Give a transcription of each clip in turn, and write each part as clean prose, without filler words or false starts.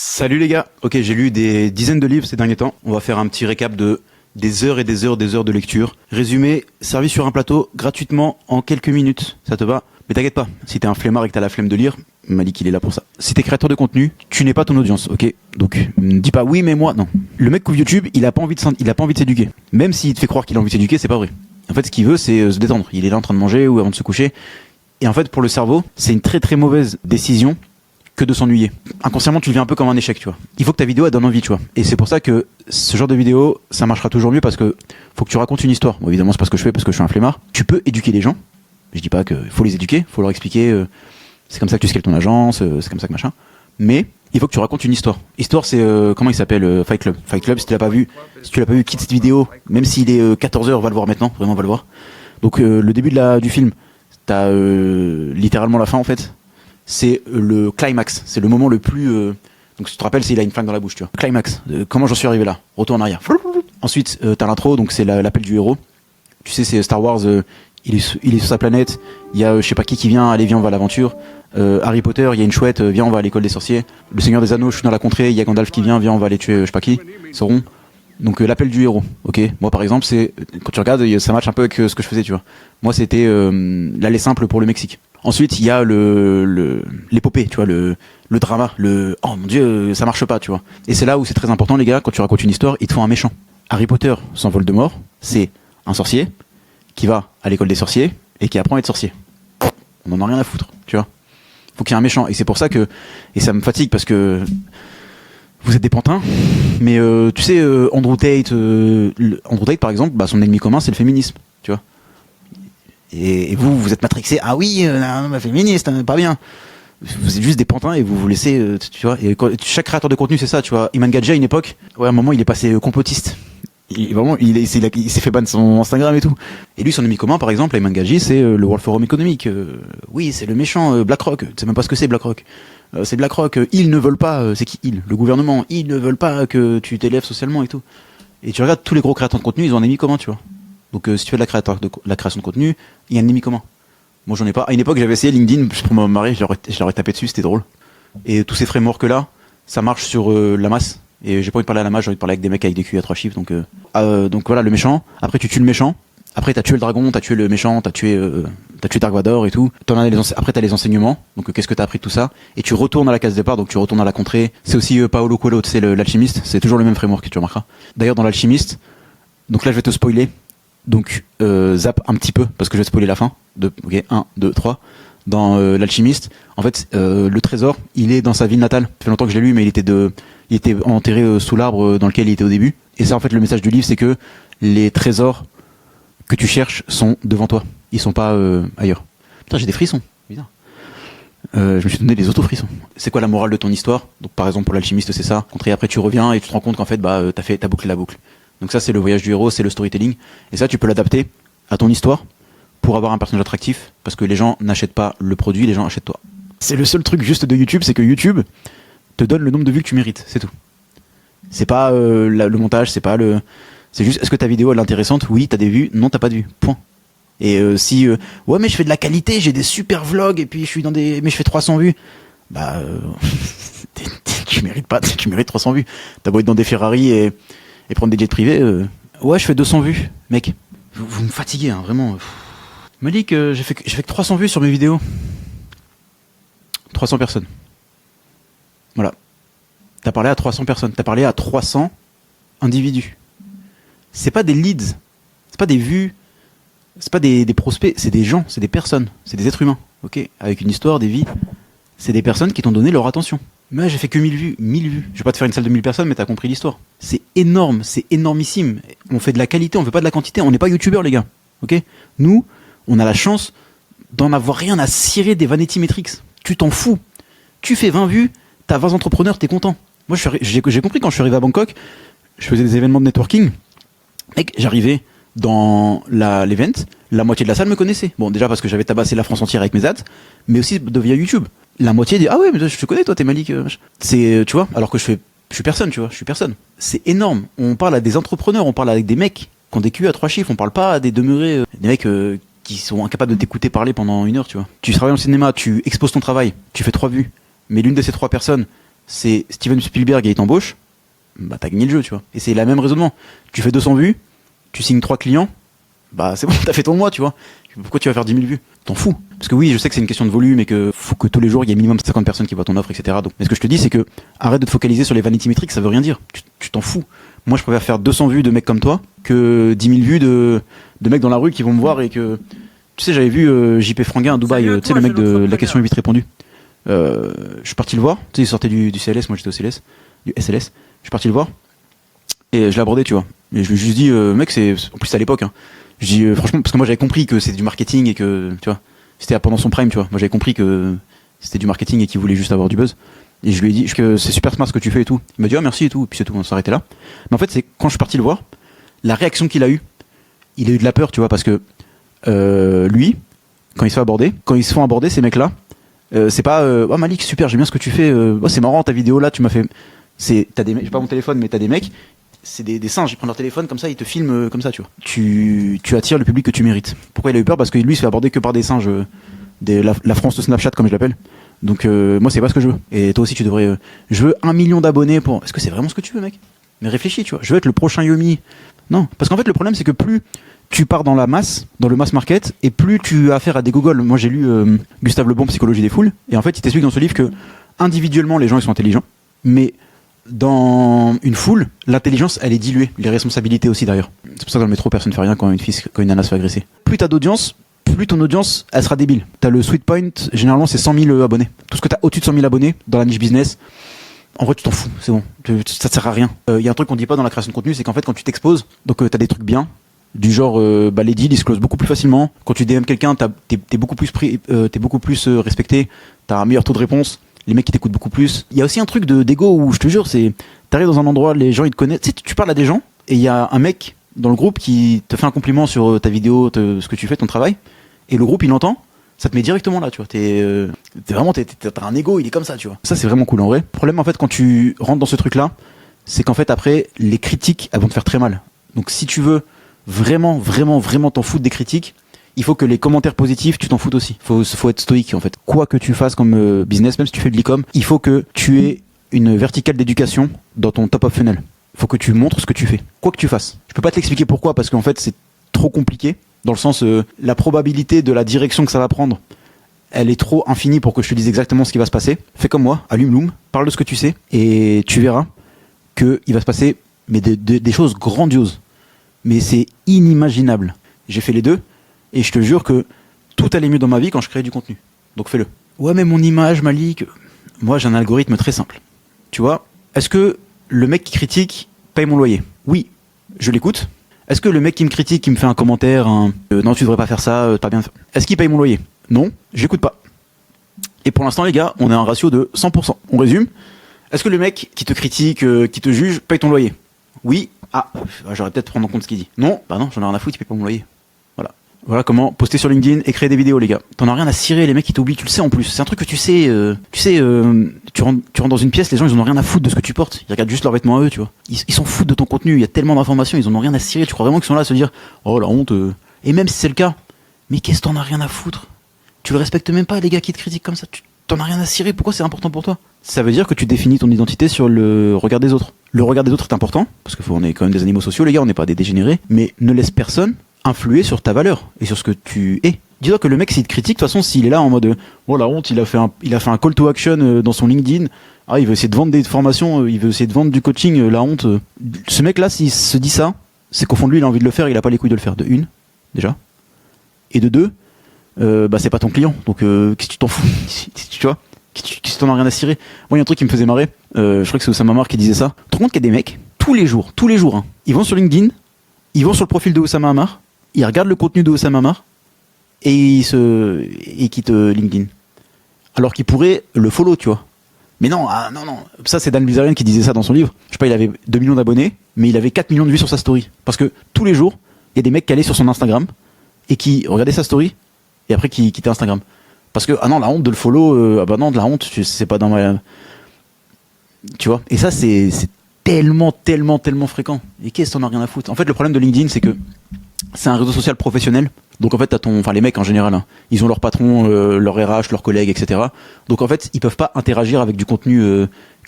Salut les gars. Ok, j'ai lu des dizaines de livres ces derniers temps. On va faire un petit récap de des heures et des heures de lecture. Résumé, servi sur un plateau, gratuitement, en quelques minutes. Ça te va? Mais t'inquiète pas, si t'es un flemmard et que t'as la flemme de lire, Malik il est là pour ça. Si t'es créateur de contenu, tu n'es pas ton audience, ok? Donc, ne dis pas oui mais moi, non. Le mec qui ouvre YouTube, il a pas envie de s'éduquer. Même s'il te fait croire qu'il a envie de s'éduquer, c'est pas vrai. En fait, ce qu'il veut, c'est se détendre. Il est là en train de manger ou avant de se coucher. Et en fait, pour le cerveau, c'est une très très mauvaise décision que de s'ennuyer. Inconsciemment, tu le vis un peu comme un échec, tu vois. Il faut que ta vidéo elle donne envie, tu vois. Et c'est pour ça que ce genre de vidéo, ça marchera toujours mieux parce que faut que tu racontes une histoire. Bon, évidemment, c'est pas ce que je fais parce que je suis un flemmard. Tu peux éduquer les gens. Je dis pas qu'il faut les éduquer, faut leur expliquer. C'est comme ça que tu scales ton agence, c'est comme ça que machin. Mais il faut que tu racontes une histoire. Histoire, c'est comment il s'appelle Fight Club. Fight Club, si tu l'as pas vu, quitte cette vidéo. Même s'il est 14h, va le voir maintenant. Vraiment, va le voir. Donc le début du film, t'as littéralement la fin en fait. C'est le climax, c'est le moment le plus... Donc si tu te rappelles, c'est il a une flingue dans la bouche, tu vois. Climax, comment j'en suis arrivé là. Retour en arrière. Ensuite, t'as l'intro, donc c'est l'appel du héros. Tu sais, c'est Star Wars, il est sur sa planète, il y a je sais pas qui vient, allez viens on va à l'aventure. Harry Potter, il y a une chouette, viens on va à l'école des sorciers. Le Seigneur des Anneaux, je suis dans la contrée, il y a Gandalf qui vient, viens on va aller tuer je sais pas qui, Sauron. Donc l'appel du héros, ok. Moi par exemple, c'est quand tu regardes, ça match un peu avec ce que je faisais, tu vois. Moi c'était l'aller simple pour le Mexique. Ensuite, il y a l'épopée, tu vois, le drama, oh mon dieu, ça marche pas, tu vois. Et c'est là où c'est très important, les gars, quand tu racontes une histoire, il te faut un méchant. Harry Potter, sans Voldemort, c'est un sorcier qui va à l'école des sorciers et qui apprend à être sorcier. On en a rien à foutre, tu vois. Faut qu'il y ait un méchant. Et c'est pour ça que, et ça me fatigue parce que vous êtes des pantins, mais tu sais, Andrew Tate, par exemple, bah, son ennemi commun, c'est le féminisme, tu vois. Et vous êtes matrixés, ah oui, féministe, pas bien. Vous êtes juste des pantins et vous laissez, tu vois. Et chaque créateur de contenu, c'est ça, tu vois. Iman Gadja, à une époque, ouais, à un moment, il est passé complotiste. Il s'est fait ban son Instagram et tout. Et lui, son ennemi commun, par exemple, Iman Gadji, c'est le World Forum économique. Oui, c'est le méchant BlackRock. Tu sais même pas ce que c'est BlackRock. C'est BlackRock. Ils ne veulent pas. C'est qui ils? Le gouvernement. Ils ne veulent pas que tu t'élèves socialement et tout. Et tu regardes tous les gros créateurs de contenu, ils ont un ennemi commun, tu vois. Donc si tu fais de la création de contenu, il y a un ennemi commun. Moi j'en ai pas. À une époque j'avais essayé LinkedIn pour me marrer, je leur ai tapé dessus, c'était drôle. Et tous ces frameworks là, ça marche sur la masse. Et j'ai pas envie de parler à la masse, j'ai envie de parler avec des mecs avec des QI à 3 chiffres. Donc voilà le méchant. Après tu tues le méchant. Après t'as tué le dragon, t'as tué le méchant, t'as tué Dark Vador et tout. Après t'as les enseignements. Donc qu'est-ce que t'as appris de tout ça? Et tu retournes à la case départ, donc tu retournes à la contrée. C'est aussi Paolo Coelho, c'est l'alchimiste. C'est toujours le même framework, tu remarqueras. D'ailleurs dans l'alchimiste, donc là je vais te spoiler. Donc zap un petit peu parce que je vais spoiler la fin. Ok, 1, 2, 3. Dans l'alchimiste, en fait, le trésor, il est dans sa ville natale. Ça fait longtemps que je l'ai lu, mais il était enterré sous l'arbre dans lequel il était au début. Et ça, en fait, le message du livre, c'est que les trésors que tu cherches sont devant toi. Ils sont pas ailleurs. Putain, j'ai des frissons. Bizarre. Je me suis donné des auto-frissons. C'est quoi la morale de ton histoire? Donc, par exemple, pour l'alchimiste, c'est ça. Et après, tu reviens et tu te rends compte qu'en fait, t'as bouclé la boucle. Donc ça, c'est le voyage du héros, c'est le storytelling. Et ça, tu peux l'adapter à ton histoire pour avoir un personnage attractif, parce que les gens n'achètent pas le produit, les gens achètent toi. C'est le seul truc juste de YouTube, c'est que YouTube te donne le nombre de vues que tu mérites, c'est tout. C'est pas le montage, c'est juste, est-ce que ta vidéo elle est intéressante? Oui, t'as des vues, non, t'as pas de vues, point. Et ouais, mais je fais de la qualité, j'ai des super vlogs, et puis mais je fais 300 vues. Tu mérites pas, tu mérites 300 vues. T'as beau être dans des Ferrari et prendre des jets privés, ouais, je fais 200 vues, mec. Vous me fatiguez, hein, vraiment. Malik, j'ai fait que 300 vues sur mes vidéos. 300 personnes. Voilà. T'as parlé à 300 personnes. T'as parlé à 300 individus. C'est pas des leads. C'est pas des vues. C'est pas des prospects. C'est des gens. C'est des personnes. C'est des êtres humains. Ok. Avec une histoire, des vies. C'est des personnes qui t'ont donné leur attention. Mais j'ai fait que 1000 vues. 1000 vues. Je vais pas te faire une salle de 1000 personnes, mais t'as compris l'histoire. C'est énorme. C'est énormissime. On fait de la qualité. On fait pas de la quantité. On n'est pas youtubeurs, les gars. Ok. Nous, on a la chance d'en avoir rien à cirer des vanity metrics. Tu t'en fous. Tu fais 20 vues, t'as 20 entrepreneurs, t'es content. Moi, j'ai compris quand je suis arrivé à Bangkok, je faisais des événements de networking. Mec, j'arrivais dans l'event, la moitié de la salle me connaissait. Bon, déjà parce que j'avais tabassé la France entière avec mes ads, mais aussi via YouTube. La moitié dit, ah ouais, mais je te connais, toi, t'es Malik. C'est, tu vois, alors que je suis personne, tu vois, je suis personne. C'est énorme. On parle à des entrepreneurs, on parle avec des mecs qui ont des QI à 3 chiffres, on parle pas à des demeurés, des mecs qui sont incapables de t'écouter parler pendant 1 heure, tu vois. Tu travailles dans le cinéma, tu exposes ton travail, tu fais 3 vues, mais l'une de ces 3 personnes, c'est Steven Spielberg et il t'embauche, bah t'as gagné le jeu, tu vois. Et c'est le même raisonnement. Tu fais 200 vues, tu signes 3 clients, bah c'est bon, t'as fait ton mois, tu vois. Pourquoi tu vas faire 10 000 vues? T'en fous. Parce que oui, je sais que c'est une question de volume et que faut que tous les jours il y ait minimum 50 personnes qui voient ton offre, etc. Donc, mais ce que je te dis, c'est que arrête de te focaliser sur les vanity metrics, ça veut rien dire. Tu t'en fous. Moi, je préfère faire 200 vues de mecs comme toi que 10 000 vues de mecs dans la rue qui vont me voir et que. Tu sais, j'avais vu JP Franguin à Dubaï, tu sais, le mec de la question vite répondue. Je suis parti le voir. Tu sais, il sortait du CLS, moi j'étais au CLS, du SLS. Je suis parti le voir et je l'ai abordé, tu vois. Et je lui ai juste dit, mec, c'est. En plus, c'est à l'époque, hein. Je dis franchement, parce que moi j'avais compris que c'était du marketing et que, tu vois, c'était pendant son prime, tu vois. Moi j'avais compris que c'était du marketing et qu'il voulait juste avoir du buzz. Et je lui ai dit que c'est super smart ce que tu fais et tout. Il m'a dit merci et tout, et puis c'est tout, on s'arrêtait là. Mais en fait, c'est quand je suis parti le voir, la réaction qu'il a eu, il a eu de la peur, tu vois, parce que lui, quand il se fait aborder, quand ils se font aborder ces mecs-là, c'est pas oh Malik super, j'aime bien ce que tu fais, oh, c'est marrant ta vidéo là, tu m'as fait. T'as des mecs, j'ai pas mon téléphone, mais t'as des mecs. C'est des singes, ils prennent leur téléphone comme ça, ils te filment comme ça, tu vois. Tu attires le public que tu mérites. Pourquoi il a eu peur? Parce que lui, il se fait aborder que par des singes, la France de Snapchat, comme je l'appelle. Donc moi, c'est pas ce que je veux. Et toi aussi, tu devrais. Je veux 1 million d'abonnés pour. Est-ce que c'est vraiment ce que tu veux, mec? Mais réfléchis, tu vois. Je veux être le prochain Yomi. Non, parce qu'en fait, le problème, c'est que plus tu pars dans la masse, dans le mass market, et plus tu as affaire à des gogoles. Moi, j'ai lu Gustave Le Bon, Psychologie des foules, et en fait, il t'explique dans ce livre que individuellement, les gens, ils sont intelligents, mais dans une foule, l'intelligence, elle est diluée. Les responsabilités aussi, d'ailleurs. C'est pour ça que dans le métro, personne ne fait rien quand une nana se fait agresser. Plus t'as d'audience, plus ton audience, elle sera débile. T'as le sweet point, généralement, c'est 100 000 abonnés. Tout ce que t'as au-dessus de 100 000 abonnés, dans la niche business, en vrai, tu t'en fous, c'est bon. Ça te sert à rien. Il y a un truc qu'on dit pas dans la création de contenu, c'est qu'en fait, quand tu t'exposes, donc t'as des trucs bien, du genre, les deals, ils se closent beaucoup plus facilement. Quand tu DM quelqu'un, t'es beaucoup plus respecté, t'as un meilleur taux de réponse. Les mecs qui t'écoutent beaucoup plus. Il y a aussi un truc d'ego où, je te jure, c'est t'arrives dans un endroit, les gens ils te connaissent. Tu sais, tu parles à des gens et il y a un mec dans le groupe qui te fait un compliment sur ta vidéo, ce que tu fais, ton travail, et le groupe il entend, ça te met directement là, tu vois. T'as un ego, il est comme ça, tu vois. Ça c'est vraiment cool en vrai. Le problème en fait quand tu rentres dans ce truc là, c'est qu'en fait après les critiques elles vont te faire très mal. Donc si tu veux vraiment t'en foutre des critiques, il faut que les commentaires positifs, tu t'en foutes aussi. Faut être stoïque en fait. Quoi que tu fasses comme business, même si tu fais de l'e-com, il faut que tu aies une verticale d'éducation dans ton top of funnel. Il faut que tu montres ce que tu fais. Quoi que tu fasses. Je peux pas te l'expliquer pourquoi, parce qu'en fait c'est trop compliqué. Dans le sens, la probabilité de la direction que ça va prendre, elle est trop infinie pour que je te dise exactement ce qui va se passer. Fais comme moi, allume Loom, parle de ce que tu sais, et tu verras qu'il va se passer mais des choses grandioses. Mais c'est inimaginable. J'ai fait les deux. Et je te jure que tout allait mieux dans ma vie quand je créais du contenu. Donc fais-le. Ouais, mais mon image, Malik. Moi, j'ai un algorithme très simple. Tu vois, est-ce que le mec qui critique paye mon loyer? Oui, je l'écoute. Est-ce que le mec qui me critique, qui me fait un commentaire, non, tu devrais pas faire ça, t'as bien fait. Est-ce qu'il paye mon loyer? Non, j'écoute pas. Et pour l'instant, les gars, on a un ratio de 100%. On résume. Est-ce que le mec qui te critique, qui te juge, paye ton loyer? Oui. Ah, j'aurais peut-être prendre en compte ce qu'il dit. Non, bah non, j'en ai rien à foutre, il paye pas mon loyer. Voilà comment poster sur LinkedIn et créer des vidéos, les gars. T'en as rien à cirer, les mecs qui t'oublient, tu le sais en plus. C'est un truc que tu sais. Tu rentres dans une pièce, les gens ils en ont rien à foutre de ce que tu portes. Ils regardent juste leurs vêtements à eux, tu vois. Ils s'en foutent de ton contenu. Il y a tellement d'informations, ils en ont rien à cirer. Tu crois vraiment qu'ils sont là à se dire, oh la honte. Et même si c'est le cas, mais qu'est-ce que t'en as rien à foutre? Tu le respectes même pas, les gars qui te critiquent comme ça. T'en as rien à cirer. Pourquoi c'est important pour toi? Ça veut dire que tu définis ton identité sur le regard des autres. Le regard des autres est important parce qu'on est quand même des animaux sociaux, les gars. On n'est pas des dégénérés. Mais ne laisse personne influer sur ta valeur et sur ce que tu es. Dis-toi que le mec s'il te critique, de toute façon s'il est là en mode oh la honte, il a fait un call to action dans son LinkedIn, il veut essayer de vendre des formations, il veut essayer de vendre du coaching, la honte. Ce mec là s'il se dit ça, c'est qu'au fond de lui il a envie de le faire, il a pas les couilles de le faire, de une déjà, et de deux, c'est pas ton client, donc qu'est-ce que tu t'en fous, tu vois, qu'est-ce que t'en as rien à cirer. Moi il y a un truc qui me faisait marrer, je crois que c'est Oussama Ammar qui disait ça. Tu te rends compte qu'il y a des mecs tous les jours hein, ils vont sur LinkedIn, ils vont sur le profil de Oussama Ammar, ils regardent le contenu de Oussama Ammar et ils quittent LinkedIn. Alors qu'ils pourraient le follow, tu vois. Mais non, non. Ça, c'est Dan Bilzerian qui disait ça dans son livre. Je sais pas, il avait 2 millions d'abonnés, mais il avait 4 millions de vues sur sa story. Parce que tous les jours, il y a des mecs qui allaient sur son Instagram et qui regardaient sa story et après qui quittaient Instagram. Parce que, non, la honte de le follow, non, de la honte, c'est pas dans ma. Tu vois. Et ça, c'est tellement fréquent. Et qu'est-ce qu'on a rien à foutre? En fait, le problème de LinkedIn, c'est que c'est un réseau social professionnel. Donc en fait, les mecs en général, hein, ils ont leur patron, leur RH, leurs collègues, etc. Donc en fait, ils peuvent pas interagir avec du contenu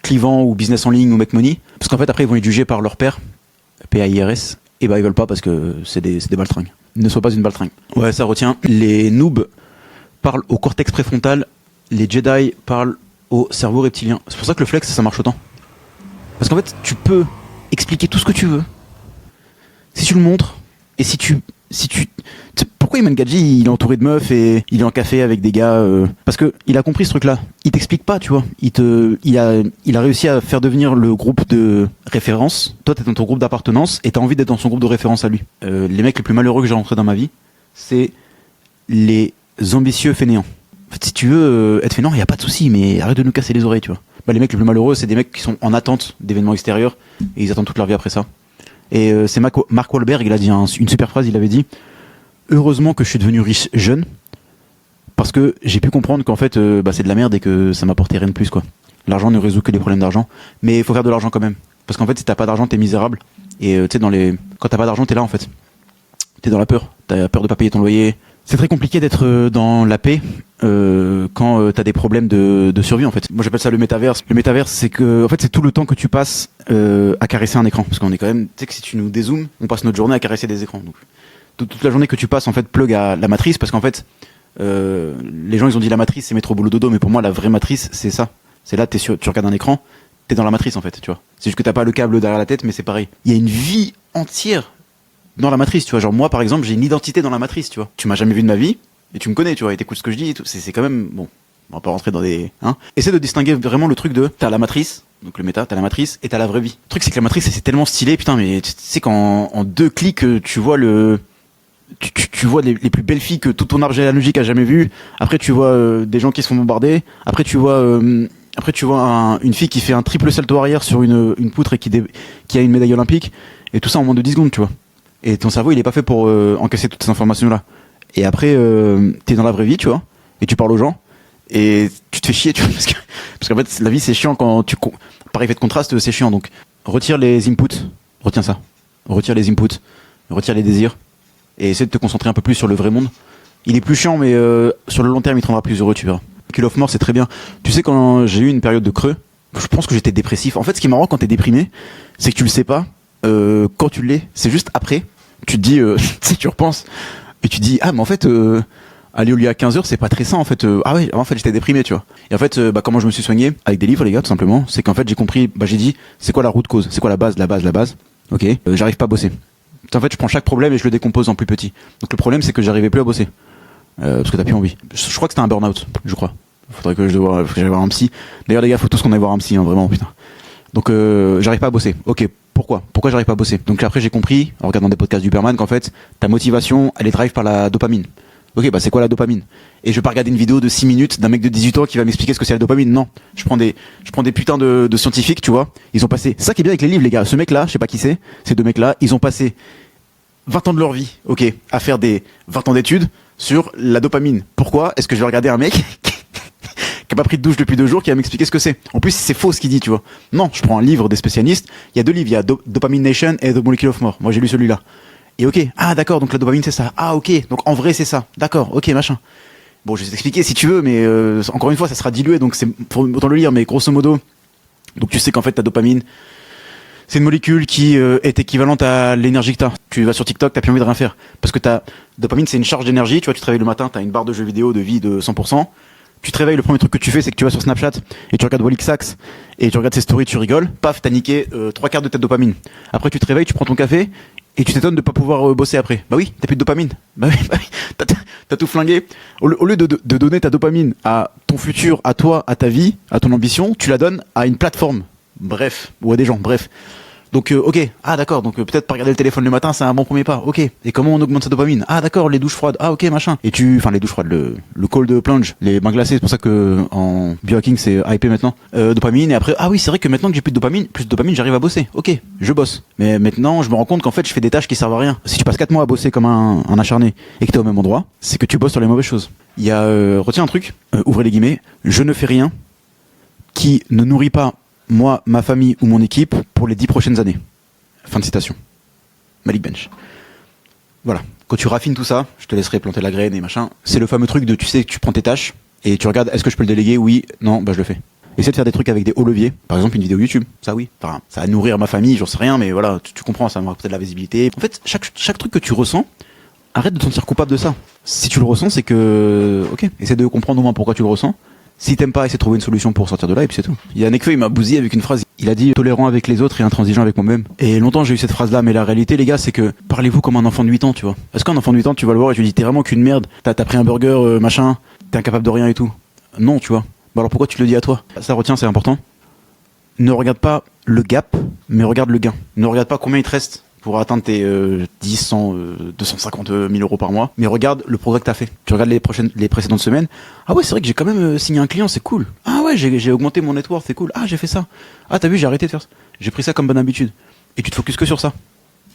clivant ou business en ligne ou make money, parce qu'en fait après ils vont être jugés par leur père, PAIRS, et bah ils veulent pas parce que c'est des baltringues. Ne sois pas une baltringue. Ouais, ça retient. Les noobs parlent au cortex préfrontal, les Jedi parlent au cerveau reptilien. C'est pour ça que le flex ça marche autant. Parce qu'en fait tu peux expliquer tout ce que tu veux si tu le montres et si tu pourquoi Iman Gadji il est entouré de meufs et il est en café avec des gars parce que il a compris ce truc là. Il t'explique pas, tu vois. Il a réussi à faire devenir le groupe de référence. Toi t'es dans ton groupe d'appartenance et t'as envie d'être dans son groupe de référence à lui. Les mecs les plus malheureux que j'ai rencontrés dans ma vie, c'est les ambitieux fainéants. En fait, si tu veux être fainéant, y a pas de souci, mais arrête de nous casser les oreilles, tu vois. Bah, les mecs les plus malheureux, c'est des mecs qui sont en attente d'événements extérieurs et ils attendent toute leur vie après ça. Et c'est Mark Wahlberg, il a dit une super phrase, il avait dit « Heureusement que je suis devenu riche jeune, parce que j'ai pu comprendre qu'en fait, c'est de la merde et que ça m'apportait rien de plus, quoi. L'argent ne résout que les problèmes d'argent, mais il faut faire de l'argent quand même. Parce qu'en fait, si t'as pas d'argent, t'es misérable. Et tu sais, quand t'as pas d'argent, t'es là, en fait. T'es dans la peur. T'as peur de pas payer ton loyer. C'est très compliqué d'être dans la paix quand t'as des problèmes de survie, en fait. Moi, j'appelle ça le métaverse. Le métaverse, c'est que, en fait, c'est tout le temps que tu passes à caresser un écran. Parce qu'on est quand même, tu sais que si tu nous dézoomes, on passe notre journée à caresser des écrans. Donc, toute la journée que tu passes, en fait, plug à la matrice, parce qu'en fait, les gens, ils ont dit la matrice, c'est métro boulot dodo, mais pour moi, la vraie matrice, c'est ça. C'est là, tu regardes un écran, t'es dans la matrice, en fait, tu vois. C'est juste que t'as pas le câble derrière la tête, mais c'est pareil. Il y a une vie entière dans la matrice, tu vois. Genre, moi, par exemple, j'ai une identité dans la matrice, tu vois. Tu m'as jamais vu de ma vie, et tu me connais, tu vois, et t'écoutes ce que je dis et tout. C'est quand même, bon, on va pas rentrer dans des, hein. Essaie de distinguer vraiment le truc de, t'as la matrice, donc le méta, t'as la matrice, et t'as la vraie vie. Le truc, c'est que la matrice, c'est tellement stylé, putain, mais tu sais qu'en 2 clics, tu vois tu vois les plus belles filles que tout ton arbre généalogique a jamais vu. Après, tu vois des gens qui se font bombarder. Après, tu vois une fille qui fait un triple salto arrière sur une poutre et qui a une médaille olympique. Et tout ça en moins de 10 secondes, tu vois. Et ton cerveau, il est pas fait pour encaisser toutes ces informations-là. Et après, t'es dans la vraie vie, tu vois. Et tu parles aux gens. Et tu te fais chier, tu vois. Parce qu'en fait, la vie, c'est chiant quand par effet de contraste, c'est chiant. Donc, retire les inputs. Retiens ça. Retire les inputs. Retire les désirs. Et essaie de te concentrer un peu plus sur le vrai monde. Il est plus chiant, mais sur le long terme, il te rendra plus heureux, tu verras. Kill of More, c'est très bien. Tu sais, quand j'ai eu une période de creux, je pense que j'étais dépressif. En fait, ce qui est marrant quand t'es déprimé, c'est que tu le sais pas quand tu l'es. C'est juste après, tu te dis, tu sais, tu repenses, et tu te dis, ah, mais en fait, aller au lit à 15h, c'est pas très sain, en fait. Ah ouais, en fait, j'étais déprimé, tu vois. Et en fait, comment je me suis soigné? Avec des livres, les gars, tout simplement. C'est qu'en fait, j'ai compris, j'ai dit, c'est quoi la root cause? C'est quoi la base? Ok, j'arrive pas à bosser. En fait, je prends chaque problème et je le décompose en plus petit. Donc le problème, c'est que j'arrivais plus à bosser. Parce que t'as plus envie. Je crois que c'était un burn-out, je crois. Faudrait que j'aille voir un psy. D'ailleurs, les gars, faut tous qu'on aille voir un psy, hein, vraiment, putain. Donc, j'arrive pas à bosser. Ok, pourquoi j'arrive pas à bosser? Donc après, j'ai compris, en regardant des podcasts d'Uberman, qu'en fait, ta motivation, elle est drive par la dopamine. Ok, c'est quoi la dopamine? Et je vais pas regarder une vidéo de 6 minutes d'un mec de 18 ans qui va m'expliquer ce que c'est la dopamine. Non. Je prends des putains de scientifiques, tu vois. Ils ont passé, c'est ça qui est bien avec les livres, les gars. Ce mec-là, je sais pas qui c'est, ces 2 mecs-là, ils ont passé 20 ans de leur vie, ok, à faire des 20 ans d'études sur la dopamine. Pourquoi est-ce que je vais regarder un mec qui a pas pris de douche depuis 2 jours qui va m'expliquer ce que c'est? En plus, c'est faux ce qu'il dit, tu vois. Non, je prends un livre des spécialistes. Il y a 2 livres, il y a Dopamine Nation et The Molecule of More. Moi, j'ai lu celui-là. Et ok, ah d'accord, donc la dopamine c'est ça. Ah ok, donc en vrai c'est ça. D'accord, ok, machin. Bon, je vais t'expliquer si tu veux, mais encore une fois, ça sera dilué, donc faut autant le lire, mais grosso modo. Donc tu sais qu'en fait ta dopamine, c'est une molécule qui est équivalente à l'énergie que t'as. Tu vas sur TikTok, t'as plus envie de rien faire. Parce que dopamine, c'est une charge d'énergie. Tu vois, tu te réveilles le matin, t'as une barre de jeux vidéo de vie de 100%. Tu te réveilles, le premier truc que tu fais, c'est que tu vas sur Snapchat et tu regardes Wally Sachs et tu regardes ses stories, tu rigoles. Paf, t'as niqué 3/4 de ta dopamine. Après, tu te réveilles, tu prends ton café et tu t'étonnes de pas pouvoir bosser après. Bah oui, t'as plus de dopamine. Bah oui. T'as tout flingué. Au lieu de donner ta dopamine à ton futur, à toi, à ta vie, à ton ambition, tu la donnes à une plateforme. Bref, ou à des gens, bref. Donc ok, ah d'accord, donc peut-être pas regarder le téléphone le matin, c'est un bon premier pas. Ok. Et comment on augmente sa dopamine? Ah d'accord, les douches froides. Ah ok, machin. Et les douches froides, le cold plunge, les bains glacés, c'est pour ça que en biohacking c'est hypé maintenant. Dopamine et après ah oui, c'est vrai que maintenant que j'ai plus de dopamine, j'arrive à bosser. Ok, je bosse. Mais maintenant, je me rends compte qu'en fait, je fais des tâches qui servent à rien. Si tu passes 4 mois à bosser comme un acharné et que t'es au même endroit, c'est que tu bosses sur les mauvaises choses. Il y a retiens un truc, ouvrez les guillemets, je ne fais rien qui ne nourrit pas moi, ma famille ou mon équipe pour les 10 prochaines années. Fin de citation. Malik Bench. Voilà. Quand tu raffines tout ça, je te laisserai planter la graine et machin. C'est le fameux truc de, tu sais, que tu prends tes tâches et tu regardes, est-ce que je peux le déléguer? Oui, non, je le fais. Essaie de faire des trucs avec des hauts leviers. Par exemple, une vidéo YouTube. Ça, oui. Enfin, ça va nourrir ma famille, j'en sais rien, mais voilà, tu comprends, ça va me rapporter de la visibilité. En fait, chaque truc que tu ressens, arrête de te sentir coupable de ça. Si tu le ressens, c'est que, ok, essaie de comprendre au moins pourquoi tu le ressens. Si t'aimes pas, essaie de trouver une solution pour sortir de là, et puis c'est tout. Il y a Nekfeu, il m'a bousillé avec une phrase. Il a dit tolérant avec les autres et intransigeant avec moi-même. Et longtemps j'ai eu cette phrase-là, mais la réalité, les gars, c'est que parlez-vous comme un enfant de 8 ans, tu vois. Est-ce qu'un enfant de 8 ans, tu vas le voir et tu dis t'es vraiment qu'une merde, t'as pris un burger, machin, t'es incapable de rien et tout. Non, tu vois. Bah alors pourquoi tu le dis à toi? Ça retient, c'est important. Ne regarde pas le gap, mais regarde le gain. Ne regarde pas combien il te reste pour atteindre tes 10, 100, 250 000 euros par mois, mais regarde le progrès que t'as fait. Tu regardes les précédentes semaines. Ah ouais, c'est vrai que j'ai quand même signé un client, c'est cool. Ah ouais, j'ai augmenté mon network, c'est cool. Ah, j'ai fait ça. Ah, t'as vu, j'ai arrêté de faire ça. J'ai pris ça comme bonne habitude. Et tu te focuses que sur ça.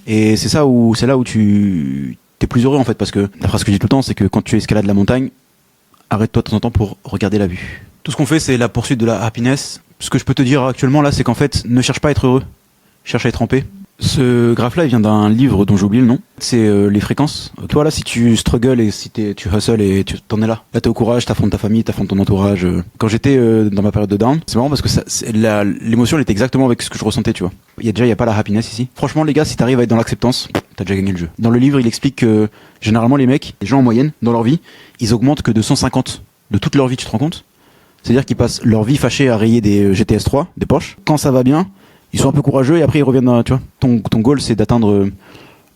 Et c'est là où tu t'es plus heureux en fait, parce que la phrase que je dis tout le temps, c'est que quand tu escalades la montagne, arrête-toi de temps en temps pour regarder la vue. Tout ce qu'on fait, c'est la poursuite de la happiness. Ce que je peux te dire actuellement là, c'est qu'en fait, ne cherche pas à être heureux, cherche à être en paix. Ce graphe-là, il vient d'un livre dont j'ai oublié le nom. C'est les fréquences. Toi, là, si tu struggles et si tu hustles et tu t'en es là. Là, t'es au courage, t'affrontes ta famille, t'affrontes ton entourage. Quand j'étais dans ma période de down, c'est marrant parce que l'émotion, elle était exactement avec ce que je ressentais, tu vois. Il y a pas la happiness ici. Franchement, les gars, si t'arrives à être dans l'acceptance, t'as déjà gagné le jeu. Dans le livre, il explique que généralement, les gens en moyenne, dans leur vie, ils augmentent que de 150 de toute leur vie, tu te rends compte? C'est-à-dire qu'ils passent leur vie fâchés à rayer des GTS 3, des Porsche. Quand ça va bien, ils sont un peu courageux et après ils reviennent dans, tu vois. Ton goal, c'est d'atteindre,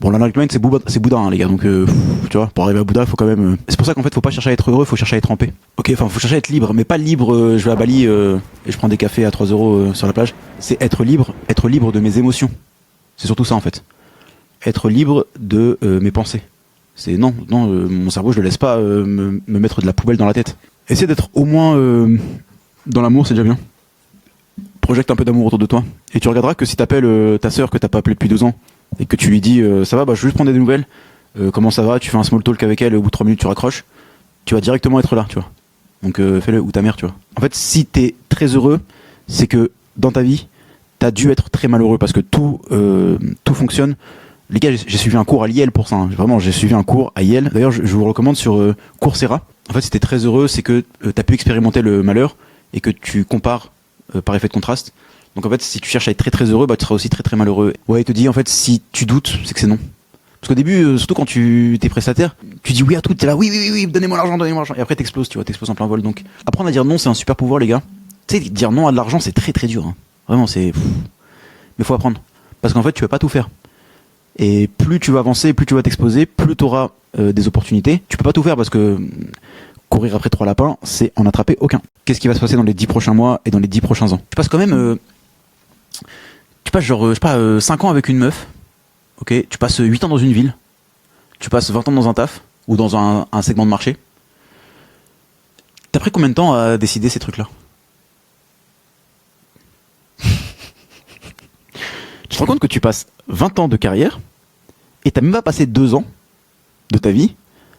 bon, l'enlightenment, c'est Bouddha, hein, les gars. Donc, tu vois, pour arriver à Bouddha, il faut quand même, c'est pour ça qu'en fait, faut pas chercher à être heureux, faut chercher à être en paix. Ok, enfin, faut chercher à être libre, mais pas libre, je vais à Bali, et je prends des cafés à 3 euros sur la plage. C'est être libre de mes émotions. C'est surtout ça, en fait. Être libre de mes pensées. C'est non, mon cerveau, je le laisse pas me mettre de la poubelle dans la tête. Essaie d'être au moins dans l'amour, c'est déjà bien. Projecte un peu d'amour autour de toi. Et tu regarderas que si t'appelles ta sœur que t'as pas appelée depuis 2 ans et que tu lui dis ça va, bah je veux juste prendre des nouvelles, comment ça va, tu fais un small talk avec elle, au bout de 3 minutes tu raccroches, tu vas directement être là, tu vois. Donc fais-le, ou ta mère, tu vois. En fait, si t'es très heureux, c'est que dans ta vie, t'as dû être très malheureux parce que tout fonctionne. Les gars, j'ai suivi un cours à Yale pour ça. Hein. Vraiment, j'ai suivi un cours à Yale. D'ailleurs, je vous le recommande sur Coursera. En fait, si t'es très heureux, c'est que t'as pu expérimenter le malheur et que tu compares par effet de contraste. Donc en fait, si tu cherches à être très très heureux, bah tu seras aussi très très malheureux. Ouais, il te dit en fait, si tu doutes, c'est que c'est non. Parce qu'au début, surtout quand tu t'es prestataire, tu dis oui à tout, t'es là, oui, donnez-moi l'argent. Et après t'exploses, tu vois, t'exploses en plein vol. Donc apprendre à dire non, c'est un super pouvoir, les gars. Tu sais, dire non à de l'argent, c'est très très dur. Hein. Vraiment, c'est. Mais faut apprendre. Parce qu'en fait, tu peux pas tout faire. Et plus tu vas avancer, plus tu vas t'exposer, plus tu auras des opportunités. Tu peux pas tout faire parce que courir après 3 lapins, c'est en attraper aucun. Qu'est-ce qui va se passer dans les 10 prochains mois et dans les 10 prochains ans? Tu passes quand même... tu passes genre, je sais pas, 5 ans avec une meuf. Ok, tu passes 8 ans dans une ville. Tu passes 20 ans dans un taf ou dans un segment de marché. T'as pris combien de temps à décider ces trucs-là? Tu te rends compte que tu passes 20 ans de carrière et t'as même pas passé 2 ans de ta vie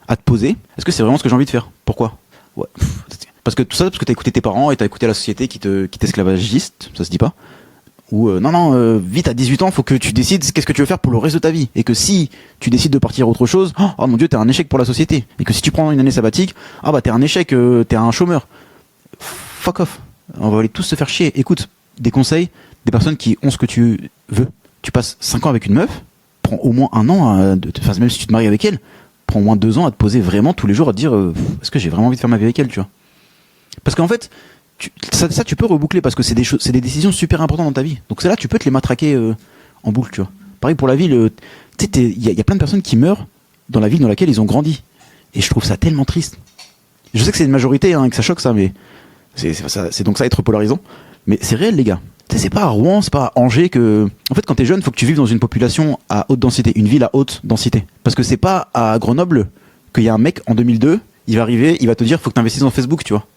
à te poser. Est-ce que c'est vraiment ce que j'ai envie de faire? Pourquoi? Ouais. Parce que tout ça, parce que t'as écouté tes parents et t'as écouté la société qui t'esclavagiste, ça se dit pas. Ou vite à 18 ans, faut que tu décides qu'est-ce que tu veux faire pour le reste de ta vie. Et que si tu décides de partir autre chose, oh mon dieu, t'es un échec pour la société. Et que si tu prends une année sabbatique, ah bah t'es un échec, t'es un chômeur. Fuck off. On va aller tous se faire chier. Écoute, des conseils, des personnes qui ont ce que tu veux. Tu passes 5 ans avec une meuf, prends au moins 1 an, même si tu te maries avec elle, prends au moins 2 ans à te poser vraiment tous les jours à te dire est-ce que j'ai vraiment envie de faire ma vie avec elle, tu vois. Parce qu'en fait, ça tu peux reboucler parce que c'est des décisions super importantes dans ta vie. Donc c'est là tu peux te les matraquer en boucle, tu vois. Pareil pour la ville, tu sais, il y a plein de personnes qui meurent dans la ville dans laquelle ils ont grandi. Et je trouve ça tellement triste. Je sais que c'est une majorité et que ça choque ça, mais c'est donc ça être polarisant. Mais c'est réel, les gars. Tu sais, c'est pas à Rouen, c'est pas à Angers que... En fait, quand t'es jeune, faut que tu vives dans une population à haute densité, une ville à haute densité. Parce que c'est pas à Grenoble qu'il y a un mec en 2002, il va arriver, il va te dire faut que t'investisses dans Facebook, tu vois.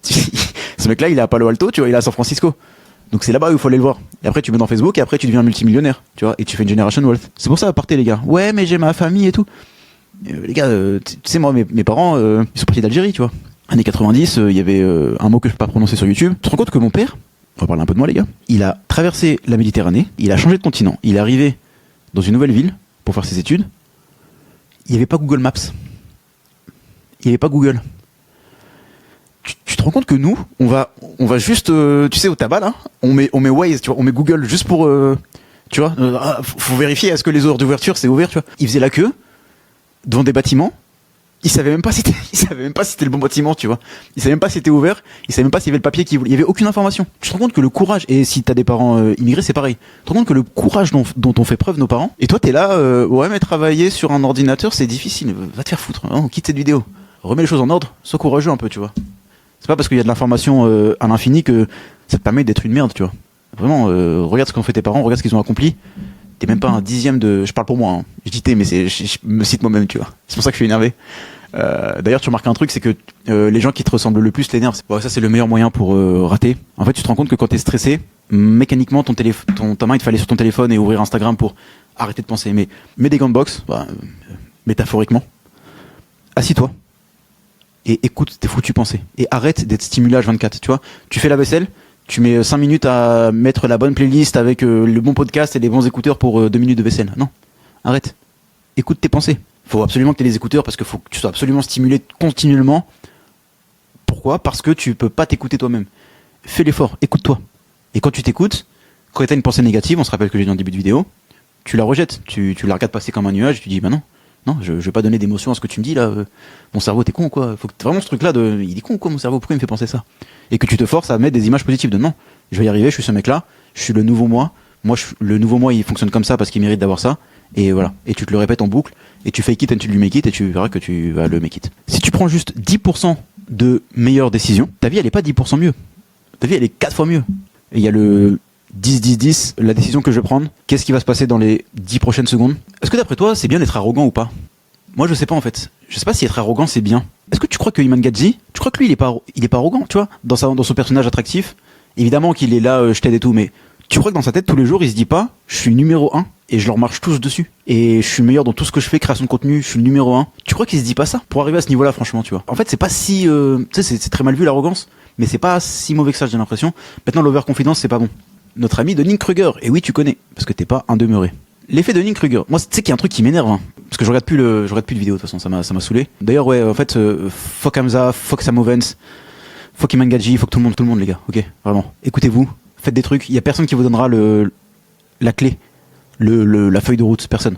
Ce mec-là, il est à Palo Alto, tu vois, il est à San Francisco. Donc c'est là-bas où il faut aller le voir. Et après, tu mets dans Facebook et après, tu deviens multimillionnaire, tu vois, et tu fais une generation wealth. C'est pour ça, partez, les gars. Ouais, mais j'ai ma famille et tout. Les gars, tu sais, moi, mes parents, ils sont partis d'Algérie, tu vois. Années 90, il y avait un mot que je peux pas prononcer sur YouTube. Tu te rends compte que mon père, on va parler un peu de moi, les gars, il a traversé la Méditerranée, il a changé de continent, il est arrivé dans une nouvelle ville pour faire ses études. Il n'y avait pas Google Maps. Il n'y avait pas Google. Tu te rends compte que nous, on va juste, tu sais, au tabac là, on met Waze, tu vois, on met Google juste pour, tu vois, faut vérifier est-ce que les heures d'ouverture c'est ouvert, tu vois. Ils faisaient la queue devant des bâtiments. Ils savaient même pas si c'était le bon bâtiment, tu vois. Ils savaient même pas si c'était ouvert. Ils savaient même pas s'il y avait le papier qu'il voulait. Il y avait aucune information. Tu te rends compte que le courage, et si t'as des parents immigrés, c'est pareil. Tu te rends compte que le courage dont ont fait preuve nos parents. Et toi, t'es là, ouais, mais travailler sur un ordinateur, c'est difficile. Va te faire foutre. Hein, quitte cette vidéo. Remets les choses en ordre. Sois courageux un peu, tu vois. C'est pas parce qu'il y a de l'information à l'infini que ça te permet d'être une merde, tu vois. Vraiment, regarde ce qu'ont fait tes parents, regarde ce qu'ils ont accompli. T'es même pas un dixième de. Je parle pour moi, hein. Je dis t'es, mais je me cite moi-même, tu vois. C'est pour ça que je suis énervé. D'ailleurs, tu remarques un truc, c'est que les gens qui te ressemblent le plus l'énervent. Ouais, ça, c'est le meilleur moyen pour rater. En fait, tu te rends compte que quand t'es stressé, mécaniquement, ta main, il te fallait sur ton téléphone et ouvrir Instagram pour arrêter de penser. Mais mets des gants de boxe, métaphoriquement. Assis-toi et écoute tes foutues pensées. Et arrête d'être stimulé H24. Tu vois, tu fais la vaisselle. Tu mets 5 minutes à mettre la bonne playlist avec le bon podcast et les bons écouteurs pour 2 minutes de vaisselle. Non, arrête. Écoute tes pensées. Faut absolument que tu aies les écouteurs parce qu'il faut que tu sois absolument stimulé continuellement. Pourquoi ? Parce que tu peux pas t'écouter toi-même. Fais l'effort, écoute-toi. Et quand tu t'écoutes, quand tu as une pensée négative, on se rappelle que j'ai dit en début de vidéo, tu la rejettes. Tu la regardes passer comme un nuage et tu dis, bah non, je vais pas donner d'émotion à ce que tu me dis là. Mon cerveau, t'es con ou quoi ? Faut que vraiment ce truc-là il est con ou quoi mon cerveau ? Pourquoi il me fait penser ça ? Et que tu te forces à mettre des images positives de non, je vais y arriver, je suis ce mec-là, je suis le nouveau moi. Le nouveau moi, il fonctionne comme ça parce qu'il mérite d'avoir ça. Et voilà. Et tu te le répètes en boucle. Et tu fake it until you make it. Et tu verras que tu vas le make it. Si tu prends juste 10% de meilleures décisions, ta vie, elle est pas 10% mieux. Ta vie, elle est 4 fois mieux. Et il y a le 10-10-10, la décision que je vais prendre. Qu'est-ce qui va se passer dans les 10 prochaines secondes ? Est-ce que d'après toi, c'est bien d'être arrogant ou pas ? Moi, je sais pas en fait. Je sais pas si être arrogant, c'est bien. Est-ce que tu crois que Iman Gadji, tu crois que lui, il est pas arrogant, tu vois, dans son personnage attractif ? Évidemment qu'il est là, je t'aide et tout, mais tu crois que dans sa tête, tous les jours, il se dit pas, je suis numéro 1 et je leur marche tous dessus. Et je suis le meilleur dans tout ce que je fais, création de contenu, je suis le numéro 1. Tu crois qu'il se dit pas ça ? Pour arriver à ce niveau-là, franchement, tu vois. En fait, c'est pas si, tu sais, c'est très mal vu l'arrogance, mais c'est pas si mauvais que ça, j'ai l'impression. Maintenant, l'overconfidence, c'est pas bon. Notre ami Dunning Kruger, et oui, tu connais, parce que t'es pas un demeuré. L'effet de Dunning Kruger. Moi, tu sais qu'il y a un truc qui m'énerve, hein, parce que je regarde plus de vidéos de toute façon, ça m'a saoulé. D'ailleurs, ouais, en fait, fuck Hamza, fuck Sam Ovens, fuck Iman Gadji, fuck tout le monde, les gars. Ok, vraiment. Écoutez-vous, faites des trucs. Il y a personne qui vous donnera la clé, la feuille de route. Personne.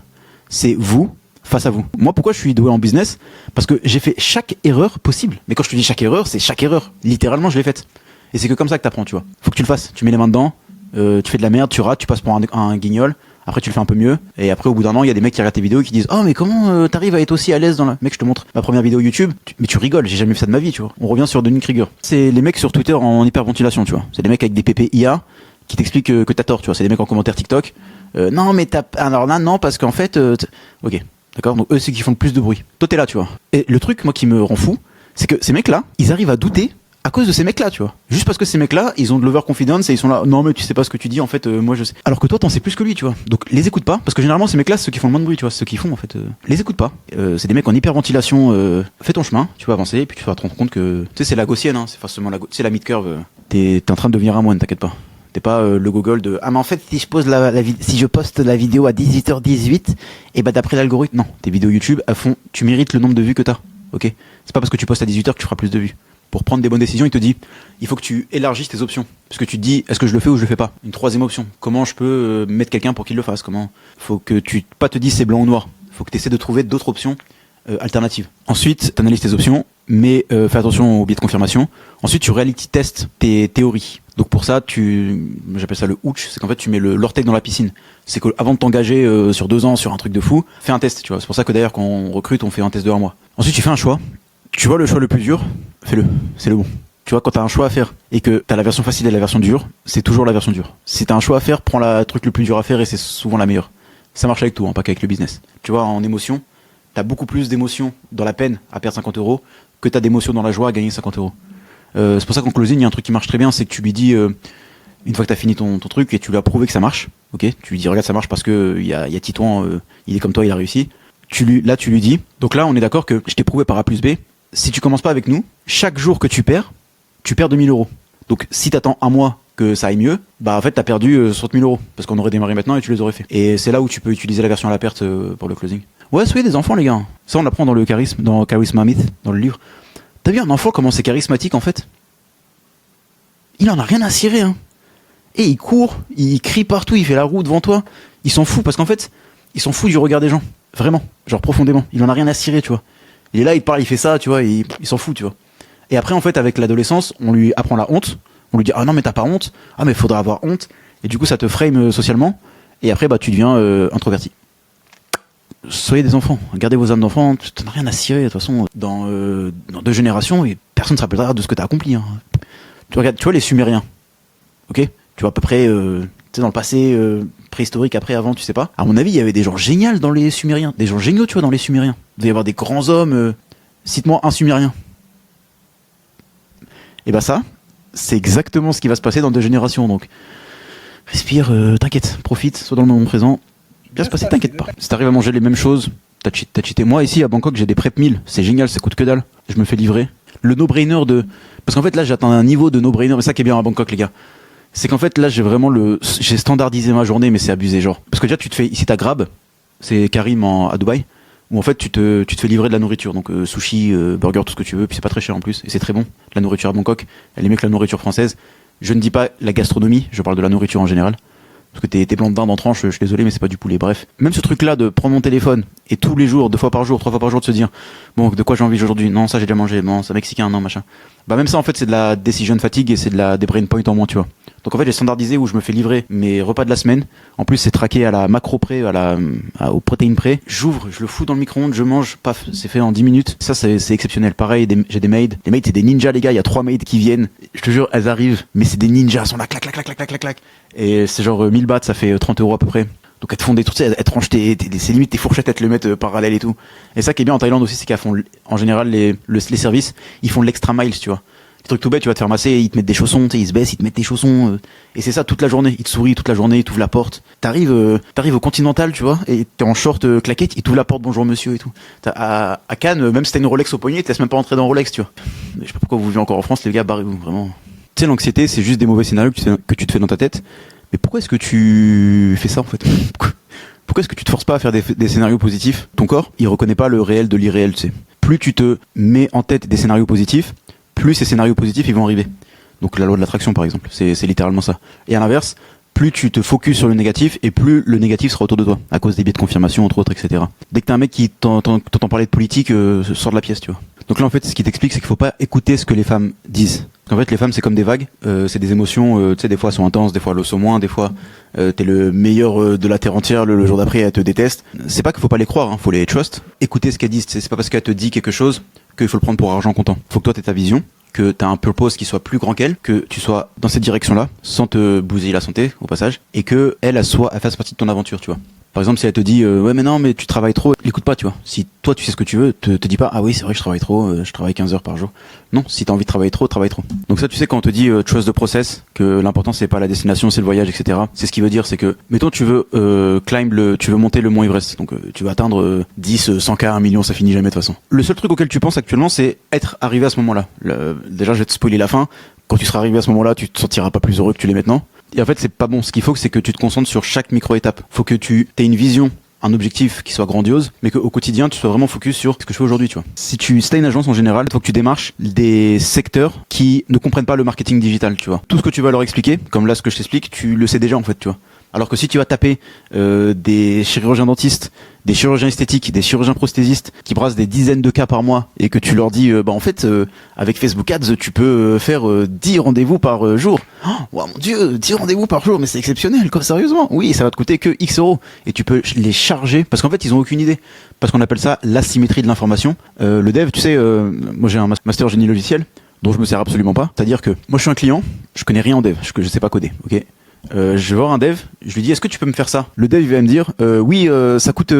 C'est vous face à vous. Moi, pourquoi je suis doué en business ? Parce que j'ai fait chaque erreur possible. Mais quand je te dis chaque erreur, c'est chaque erreur. Littéralement, je l'ai faite. Et c'est que comme ça que t'apprends, tu vois. Faut que tu le fasses. Tu mets les mains dedans. Tu fais de la merde, tu rates, tu passes pour un guignol. Après tu le fais un peu mieux. Et après au bout d'un an, il y a des mecs qui regardent tes vidéos et qui disent oh mais comment t'arrives à être aussi à l'aise dans la... Mec, je te montre ma première vidéo YouTube. Mais tu rigoles, j'ai jamais vu ça de ma vie, tu vois. On revient sur Dunning Kruger. C'est les mecs sur Twitter en hyperventilation, tu vois. C'est des mecs avec des PP IA qui t'expliquent que t'as tort, tu vois. C'est des mecs en commentaire TikTok. Non mais alors là non parce qu'en fait ok, d'accord. Donc eux c'est qui font le plus de bruit. Toi t'es là, tu vois. Et le truc moi qui me rend fou, c'est que ces mecs là, ils arrivent à douter à cause de ces mecs-là, tu vois. Juste parce que ces mecs-là, ils ont de l'overconfidence et ils sont là, non mais tu sais pas ce que tu dis, en fait, moi je sais. Alors que toi, t'en sais plus que lui, tu vois. Donc les écoute pas, parce que généralement ces mecs-là, c'est ceux qui font le moins de bruit, tu vois, c'est ceux qui font en fait. Les écoute pas. C'est des mecs en hyperventilation. Fais ton chemin, tu vas avancer, et puis tu vas te rendre compte que, tu sais, c'est la gaussienne, hein, c'est forcément c'est la mid-curve. T'es en train de devenir un moine, t'inquiète pas. T'es pas le gogol de ah mais en fait si je poste la vidéo à 18h18 et bah d'après l'algorithme non, tes vidéos YouTube à fond, tu mérites le nombre de vues que t'as. OK ? C'est pas parce que tu postes à 18h que tu feras plus de vues. Pour prendre des bonnes décisions, il te dit il faut que tu élargisses tes options. Parce que tu te dis est-ce que je le fais ou je le fais pas. Une troisième option, comment je peux mettre quelqu'un pour qu'il le fasse. Comment faut que tu pas te dises c'est blanc ou noir. Faut que tu essaies de trouver d'autres options alternatives. Ensuite, tu analyses tes options, mais fais attention aux biais de confirmation. Ensuite, tu reality testes tes théories. Donc pour ça, j'appelle ça le hooch, c'est qu'en fait tu mets l'orteil dans la piscine. C'est que avant de t'engager sur 2 ans sur un truc de fou, fais un test, tu vois. C'est pour ça que d'ailleurs quand on recrute, on fait un test de 1 mois. Ensuite, tu fais un choix. Tu vois le choix le plus dur, fais-le, c'est le bon. Tu vois, quand t'as un choix à faire et que t'as la version facile et la version dure, c'est toujours la version dure. Si t'as un choix à faire, prends le truc le plus dur à faire et c'est souvent la meilleure. Ça marche avec tout, hein, pas qu'avec le business. Tu vois, en émotion, t'as beaucoup plus d'émotions dans la peine à perdre 50 € que t'as d'émotions dans la joie à gagner 50 €. C'est pour ça qu'en closing, il y a un truc qui marche très bien, c'est que tu lui dis, une fois que t'as fini ton truc et tu lui as prouvé que ça marche, ok, tu lui dis regarde ça marche parce que il y a Titouan, il est comme toi, il a réussi. Tu lui dis, donc là on est d'accord que je t'ai prouvé par A plus B. Si tu commences pas avec nous, chaque jour que tu perds 2000 €. Donc si t'attends 1 mois que ça aille mieux, bah en fait t'as perdu 60 000 €. Parce qu'on aurait démarré maintenant et tu les aurais fait. Et c'est là où tu peux utiliser la version à la perte pour le closing. Ouais, soyez des enfants les gars. Ça on l'apprend dans le charisme, dans Charisma Myth, dans le livre. T'as vu un enfant comment c'est charismatique en fait ? il en a rien à cirer, hein. Et il court, il crie partout, il fait la roue devant toi. Il s'en fout, parce qu'en fait, il s'en fout du regard des gens. Vraiment, genre profondément. Il en a rien à cirer, tu vois. Il est là, il parle, il fait ça, tu vois, il s'en fout, tu vois. Et après, en fait, avec l'adolescence, on lui apprend la honte. On lui dit, ah non, mais t'as pas honte. Ah, mais faudra avoir honte. Et du coup, ça te frame socialement. Et après, bah, tu deviens introverti. Soyez des enfants, gardez vos âmes d'enfants, t'en as rien à cirer, de toute façon, dans 2 générations, et personne ne se rappellera de ce que t'as accompli, hein. Tu vois les Sumériens, ok? Tu vois à peu près, tu sais, dans le passé préhistorique, après, avant, tu sais pas. À mon avis, il y avait des gens géniaux dans les Sumériens, des gens géniaux, tu vois, dans les Sumériens. Il devait y avoir des grands hommes, cite-moi un Sumérien. Et bah ça, c'est exactement ce qui va se passer dans 2 générations, donc respire, t'inquiète, profite, sois dans le moment présent. Bien se passer, t'inquiète pas. Si t'arrives à manger les mêmes choses, t'as cheaté. Moi, ici, à Bangkok, j'ai des prep meals. C'est génial, ça coûte que dalle. Je me fais livrer. Le no-brainer de... Parce qu'en fait, là, j'atteins un niveau de no-brainer. Et ça qui est bien à Bangkok, les gars. C'est qu'en fait, là, j'ai standardisé ma journée, mais c'est abusé, genre. Parce que déjà, tu te fais... Ici, t'as Grab. C'est Karim à Dubaï. Où en fait, tu te fais livrer de la nourriture. Donc, sushi, burger, tout ce que tu veux. Puis c'est pas très cher en plus. Et c'est très bon. La nourriture à Bangkok, elle est mieux que la nourriture française. Je ne dis pas la gastronomie, je parle de la nourriture en général. Parce que t'es blanc de dinde en tranche, je suis désolé, mais c'est pas du poulet. Bref. Même ce truc-là de prendre mon téléphone et tous les jours, 2 fois par jour, 3 fois par jour, de se dire, bon, de quoi j'ai envie aujourd'hui? Non, ça j'ai déjà mangé. Non, ça mexicain, non, machin. Bah, même ça, en fait, c'est de la decision fatigue et c'est des brain points en moins, tu vois. Donc, en fait, j'ai standardisé où je me fais livrer mes repas de la semaine. En plus, c'est traqué à la macro près, aux protéines près. J'ouvre, je le fous dans le micro-ondes, je mange, paf, c'est fait en 10 minutes. Ça, c'est exceptionnel. Pareil, j'ai des maids. Les maids, c'est des ninjas, les gars. Il y a 3 maids qui viennent. Je te jure, elles arrivent, mais c'est des ninjas. Elles sont là, clac, clac, clac, clac, clac, clac, clac. Et c'est genre 1000 bahts, ça fait 30 € à peu près. Donc elles te font des trucs, elles te rangent c'est limite tes fourchettes, elles te le mettent parallèle et tout. Et ça qui est bien en Thaïlande aussi, c'est qu'elles font, en général, les services, ils font l'extra miles, tu vois. Des trucs tout bêtes, tu vas te faire masser, ils te mettent des chaussons, ils se baissent, ils te mettent des chaussons. Et c'est ça toute la journée. Ils te sourient toute la journée, ils t'ouvrent la porte. T'arrives au Continental, tu vois, et t'es en short claquette, ils t'ouvrent la porte, bonjour monsieur et tout. À Cannes, même si t'as une Rolex au poignet, t'es même pas rentré dans Rolex, tu vois. Je sais pas pourquoi vous vivez encore en France, les gars, barrez-vous, vraiment. Tu sais, l'anxiété, c'est juste des mauvais scénarios que tu te fais dans ta tête. Mais pourquoi est-ce que tu fais ça, en fait? Pourquoi est-ce que tu te forces pas à faire des scénarios positifs? Ton corps, il reconnaît pas le réel de l'irréel, tu sais. Plus tu te mets en tête des scénarios positifs, plus ces scénarios positifs, ils vont arriver. Donc la loi de l'attraction, par exemple, c'est littéralement ça. Et à l'inverse, plus tu te focuses sur le négatif, et plus le négatif sera autour de toi, à cause des biais de confirmation, entre autres, etc. Dès que t'as un mec qui t'entend parler de politique, sort de la pièce, tu vois. Donc là, en fait, ce qui t'explique, c'est qu'il faut pas écouter ce que les femmes disent. En fait, les femmes, c'est comme des vagues, c'est des émotions, tu sais, des fois elles sont intenses, des fois elles le sont moins, des fois t'es le meilleur de la terre entière, le jour d'après elles te détestent. C'est pas qu'il faut pas les croire, hein, faut les trust. Écouter ce qu'elles disent, c'est pas parce qu'elles te dit quelque chose qu'il faut le prendre pour argent comptant. Faut que toi t'aies ta vision, que t'as un purpose qui soit plus grand qu'elle, que tu sois dans cette direction-là, sans te bousiller la santé, au passage, et que elle fasse partie de ton aventure, tu vois. Par exemple, si elle te dit ouais mais non mais tu travailles trop, l'écoute pas, tu vois. Si toi tu sais ce que tu veux, te dis pas ah oui c'est vrai que je travaille trop, je travaille 15 heures par jour. Non, si t'as envie de travailler trop, travaille trop. Donc ça tu sais quand on te dit trust the process, que l'important c'est pas la destination, c'est le voyage, etc. C'est ce qui veut dire, c'est que mettons tu veux tu veux monter le mont Everest, donc tu veux atteindre 10, 100K, 1 million, ça finit jamais de toute façon. Le seul truc auquel tu penses actuellement c'est être arrivé à ce moment-là. Déjà je vais te spoiler la fin. Quand tu seras arrivé à ce moment-là, tu te sentiras pas plus heureux que tu l'es maintenant. Et en fait, c'est pas bon. Ce qu'il faut, c'est que tu te concentres sur chaque micro-étape. Faut que tu aies une vision, un objectif qui soit grandiose, mais qu'au quotidien, tu sois vraiment focus sur ce que je fais aujourd'hui, tu vois. Si t'as une agence en général, il faut que tu démarches des secteurs qui ne comprennent pas le marketing digital, tu vois. Tout ce que tu vas leur expliquer, comme là, ce que je t'explique, tu le sais déjà, en fait, tu vois. Alors que si tu vas taper des chirurgiens dentistes, des chirurgiens esthétiques, des chirurgiens prosthésistes qui brassent des dizaines de cas par mois et que tu leur dis en fait avec Facebook Ads tu peux faire 10 rendez-vous par jour. Oh wow, mon dieu, 10 rendez-vous par jour, mais c'est exceptionnel quoi, sérieusement. Oui, ça va te coûter que X euros et tu peux les charger parce qu'en fait ils ont aucune idée. Parce qu'on appelle ça l'asymétrie de l'information. Le dev, tu sais, moi j'ai un master génie logiciel dont je me sers absolument pas. C'est-à-dire que moi je suis un client, je connais rien en dev, je sais pas coder, ok. Je vais voir un dev, je lui dis est-ce que tu peux me faire ça? Le dev il va me dire oui ça coûte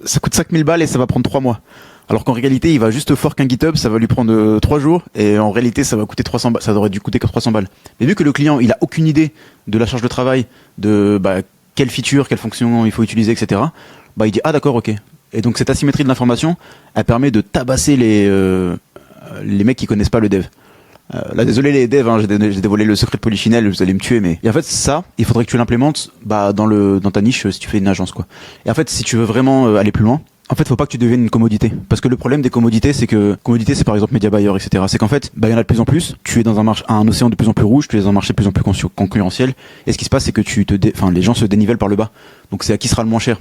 5000 balles et ça va prendre 3 mois. Alors qu'en réalité il va juste fork un GitHub, ça va lui prendre 3 jours et en réalité ça va coûter 300 balles, ça aurait dû coûter que 300 balles. Mais vu que le client il a aucune idée de la charge de travail, de quelle feature, quelle fonction il faut utiliser, etc. Il dit ah d'accord ok. Et donc cette asymétrie de l'information elle permet de tabasser les mecs qui connaissent pas le dev. Là désolé les devs, hein, j'ai dévoilé le secret de Polichinelle, vous allez me tuer, mais et en fait ça il faudrait que tu l'implémentes dans ta niche si tu fais une agence quoi. Et en fait si tu veux vraiment aller plus loin, En fait, faut pas que tu deviennes une commodité. Parce que le problème des commodités, c'est que commodité, c'est par exemple Media Buyer, etc. C'est qu'en fait, il y en a de plus en plus. Tu es dans un océan de plus en plus rouge. Tu es dans un marché de plus en plus concurrentiel. Et ce qui se passe, c'est que les gens se dénivellent par le bas. Donc c'est à qui sera le moins cher.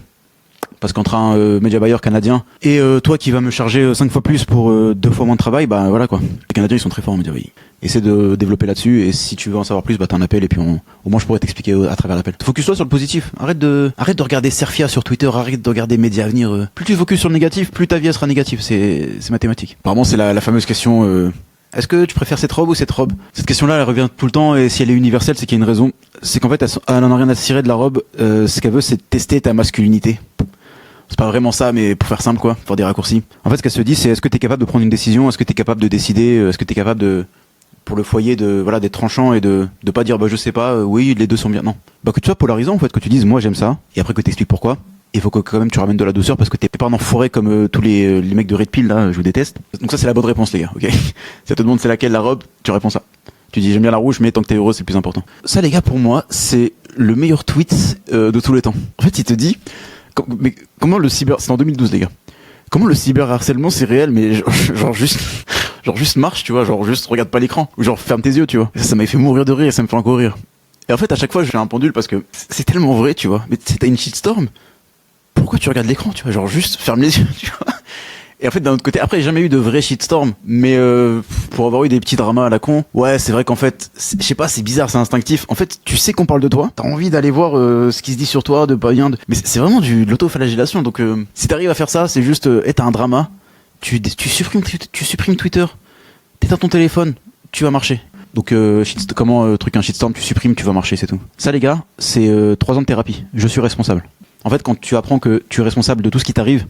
Parce qu'entre un Media Buyer canadien et toi qui va me charger 5 fois plus pour 2 fois moins de travail, bah voilà quoi. Les Canadiens ils sont très forts en Media Buyer. Essaie de développer là-dessus et si tu veux en savoir plus, bah t'en appelles et puis au moins je pourrais t'expliquer à travers l'appel. Focus-toi sur le positif. Arrête de regarder Serfia sur Twitter, arrête de regarder Média Avenir. Plus tu focuses sur le négatif, plus ta vie sera négative. C'est mathématique. Apparemment c'est la fameuse question. Est-ce que tu préfères cette robe ou cette robe? Cette question-là, elle revient tout le temps et si elle est universelle, c'est qu'il y a une raison. C'est qu'en fait, elle en a rien à cirer de la robe. Ce qu'elle veut, c'est tester ta masculinité. C'est pas vraiment ça, mais pour faire simple, quoi, pour des raccourcis. En fait, ce qu'elle se dit, c'est est-ce que t'es capable de prendre une décision, est-ce que t'es capable de décider, est-ce que t'es capable de, pour le foyer, d'être tranchant et de pas dire, bah, je sais pas, oui, les deux sont bien. Non. Bah, que tu sois polarisant, en fait, que tu dises, moi, j'aime ça, et après que t'expliques pourquoi. Il faut que quand même tu ramènes de la douceur parce que t'es pas un enfoiré comme tous les mecs de Red Pill, là, je vous déteste. Donc ça, c'est la bonne réponse, les gars, ok? Si elle te demande c'est laquelle la robe, tu réponds ça. Tu dis, j'aime bien la rouge, mais tant que t'es heureux, c'est le plus important. Ça, les gars, pour moi, c'est le meilleur tweet de tous les temps. En fait, il te dit, mais comment le cyber, c'est en 2012 les gars. Comment le cyberharcèlement c'est réel mais genre juste marche, tu vois, genre juste regarde pas l'écran ou genre ferme tes yeux, tu vois. Et ça m'avait fait mourir de rire et ça me fait encore rire. Et en fait à chaque fois je fais un pendule parce que c'est tellement vrai, tu vois. Mais t'as une shitstorm. Pourquoi tu regardes l'écran, tu vois, genre juste ferme les yeux, tu vois. Et en fait d'un autre côté, après j'ai jamais eu de vrai shitstorm, mais pour avoir eu des petits dramas à la con, ouais c'est vrai qu'en fait, je sais pas, c'est bizarre, c'est instinctif. En fait, tu sais qu'on parle de toi, t'as envie d'aller voir ce qui se dit sur toi, de pas bien, mais c'est vraiment de l'autoflagellation. Donc si t'arrives à faire ça, c'est juste, t'as un drama, tu supprimes Twitter, t'éteins ton téléphone, tu vas marcher. Donc un shitstorm, tu supprimes, tu vas marcher, c'est tout. Ça les gars, c'est 3 ans de thérapie. Je suis responsable. En fait, quand tu apprends que tu es responsable de tout ce qui t'arrive.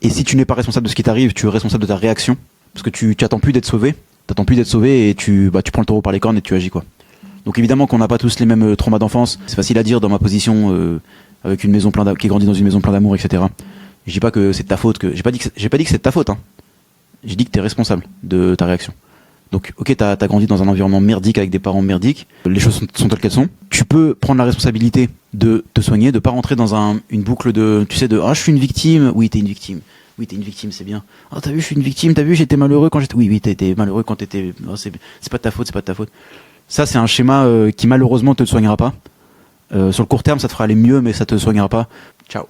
Et si tu n'es pas responsable de ce qui t'arrive, tu es responsable de ta réaction. Parce que tu attends plus d'être sauvé. T'attends plus d'être sauvé et tu prends le taureau par les cornes et tu agis quoi. Donc évidemment qu'on n'a pas tous les mêmes traumas d'enfance. C'est facile à dire dans ma position avec une maison qui grandit dans une maison pleine d'amour, etc. Je dis pas que c'est de ta faute. J'ai pas dit que c'est de ta faute. Hein. J'ai dit que t'es responsable de ta réaction. Donc ok, t'as grandi dans un environnement merdique avec des parents merdiques. Les choses sont telles qu'elles sont. Tu peux prendre la responsabilité de te soigner, de pas rentrer dans une boucle de, tu sais, de ah je suis une victime. Oui t'es une victime. Oui t'es une victime, c'est bien. Ah t'as vu je suis une victime. T'as vu j'étais malheureux quand j'étais. Oui t'étais malheureux quand t'étais. Oh, c'est pas de ta faute, c'est pas de ta faute. Ça c'est un schéma qui malheureusement te soignera pas. Sur le court terme ça te fera aller mieux mais ça te soignera pas. Ciao.